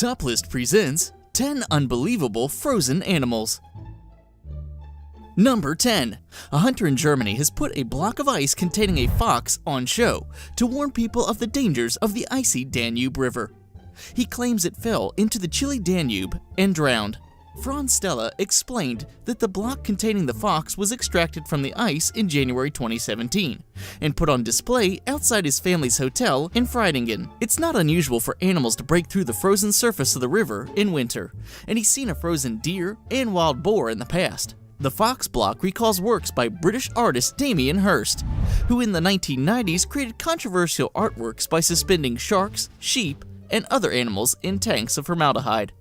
Top List presents 10 Unbelievable Frozen Animals. Number 10. A hunter in Germany has put a block of ice containing a fox on show to warn people of the dangers of the icy Danube River. He claims it fell into the chilly Danube and drowned. Franz Stella explained that the block containing the fox was extracted from the ice in January 2017 and put on display outside his family's hotel in Freidingen. It's not unusual for animals to break through the frozen surface of the river in winter, and he's seen a frozen deer and wild boar in the past. The fox block recalls works by British artist Damien Hirst, who in the 1990s created controversial artworks by suspending sharks, sheep, and other animals in tanks of formaldehyde.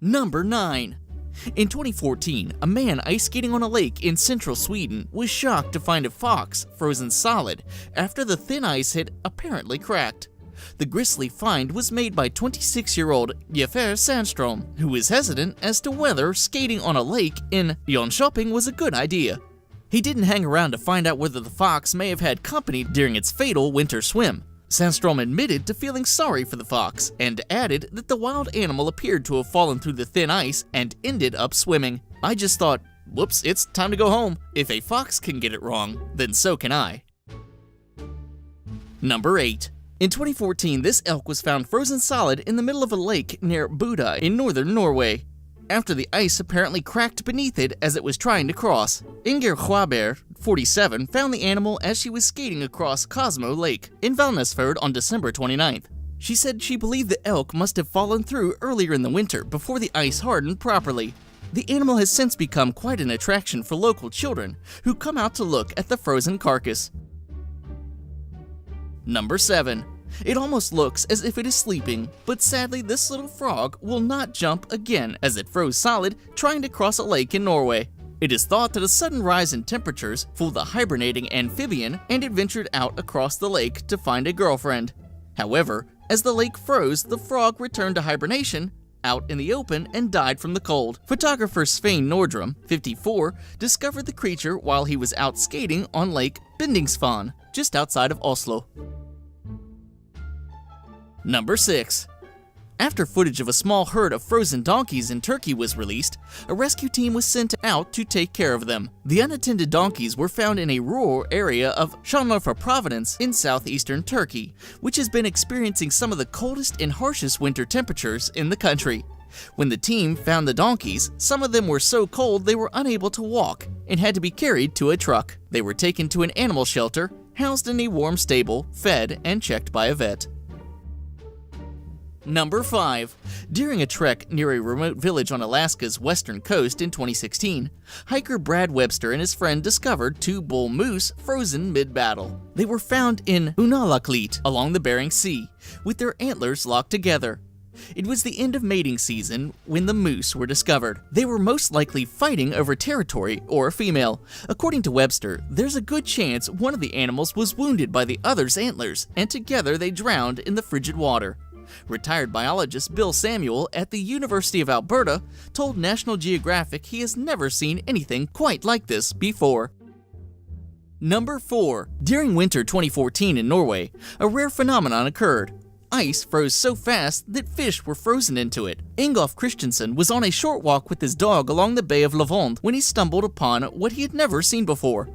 Number 9. In 2014, a man ice skating on a lake in central Sweden was shocked to find a fox frozen solid after the thin ice had apparently cracked. The grisly find was made by 26-year-old Jesper Sandstrom, who was hesitant as to whether skating on a lake in Jönköping was a good idea. He didn't hang around to find out whether the fox may have had company during its fatal winter swim. Sandstrom admitted to feeling sorry for the fox and added that the wild animal appeared to have fallen through the thin ice and ended up swimming. "I just thought, whoops, it's time to go home. If a fox can get it wrong, then so can I." Number 8. In 2014, this elk was found frozen solid in the middle of a lake near Buda in northern Norway, after the ice apparently cracked beneath it as it was trying to cross. Inger Schwaber, 47, found the animal as she was skating across Cosmo Lake in Valnesfjord on December 29th. She said she believed the elk must have fallen through earlier in the winter before the ice hardened properly. The animal has since become quite an attraction for local children who come out to look at the frozen carcass. Number 7. It almost looks as if it is sleeping, but sadly this little frog will not jump again as it froze solid trying to cross a lake in Norway. It is thought that a sudden rise in temperatures fooled the hibernating amphibian and it ventured out across the lake to find a girlfriend. However, as the lake froze, the frog returned to hibernation out in the open and died from the cold. Photographer Svein Nordrum, 54, discovered the creature while he was out skating on Lake Bindingsfjord, just outside of Oslo. Number 6. After footage of a small herd of frozen donkeys in Turkey was released, a rescue team was sent out to take care of them. The unattended donkeys were found in a rural area of Şanlıurfa Province in southeastern Turkey, which has been experiencing some of the coldest and harshest winter temperatures in the country. When the team found the donkeys, some of them were so cold they were unable to walk and had to be carried to a truck. They were taken to an animal shelter, housed in a warm stable, fed, and checked by a vet. Number 5. During a trek near a remote village on Alaska's western coast in 2016, hiker Brad Webster and his friend discovered 2 bull moose frozen mid-battle. They were found in Unalakleet along the Bering Sea, with their antlers locked together. It was the end of mating season when the moose were discovered. They were most likely fighting over territory or a female. According to Webster, there's a good chance one of the animals was wounded by the other's antlers, and together they drowned in the frigid water. Retired biologist Bill Samuel at the University of Alberta told National Geographic he has never seen anything quite like this before. Number 4. During winter 2014 in Norway, a rare phenomenon occurred. Ice froze so fast that fish were frozen into it. Ingolf Christensen was on a short walk with his dog along the Bay of Lavond when he stumbled upon what he had never seen before: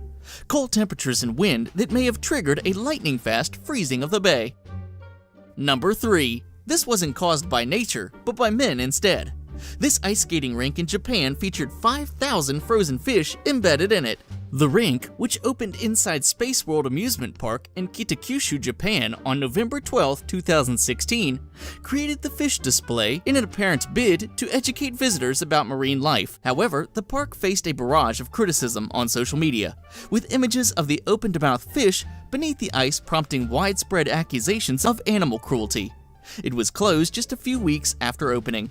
cold temperatures and wind that may have triggered a lightning-fast freezing of the bay. Number 3. This wasn't caused by nature, but by men instead. This ice skating rink in Japan featured 5,000 frozen fish embedded in it. The rink, which opened inside Space World Amusement Park in Kitakyushu, Japan on November 12, 2016, created the fish display in an apparent bid to educate visitors about marine life. However, the park faced a barrage of criticism on social media, with images of the opened-mouth fish beneath the ice prompting widespread accusations of animal cruelty. It was closed just a few weeks after opening.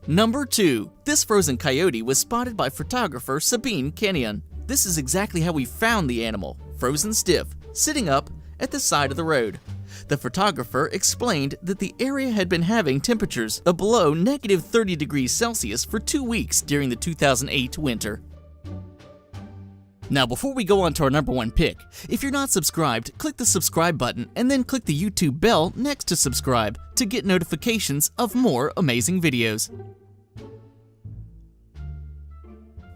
Number 2. This frozen coyote was spotted by photographer Sabine Kenyon. This is exactly how we found the animal, frozen stiff, sitting up at the side of the road. The photographer explained that the area had been having temperatures of below -30 degrees Celsius for 2 weeks during the 2008 winter. Now before we go on to our number 1 pick, if you're not subscribed, click the subscribe button and then click the YouTube bell next to subscribe to get notifications of more amazing videos.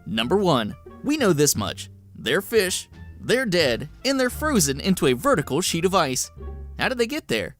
Number 1. We know this much. They're fish, they're dead, and they're frozen into a vertical sheet of ice. How did they get there?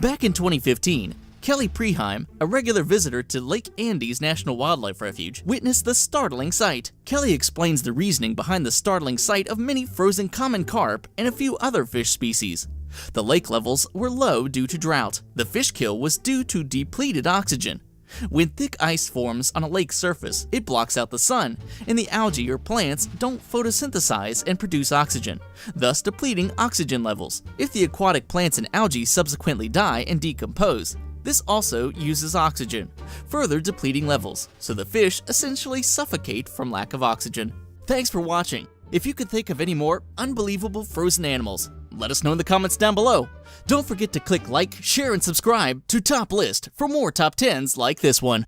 Back in 2015, Kelly Preheim, a regular visitor to Lake Andes National Wildlife Refuge, witnessed the startling sight. Kelly explains the reasoning behind the startling sight of many frozen common carp and a few other fish species. The lake levels were low due to drought. The fish kill was due to depleted oxygen. When thick ice forms on a lake surface, it blocks out the sun, and the algae or plants don't photosynthesize and produce oxygen, thus depleting oxygen levels. If the aquatic plants and algae subsequently die and decompose, this also uses oxygen, further depleting levels, so the fish essentially suffocate from lack of oxygen. Thanks for watching. If you could think of any more unbelievable frozen animals, let us know in the comments down below. Don't forget to click like, share, and subscribe to Top List for more top 10s like this one.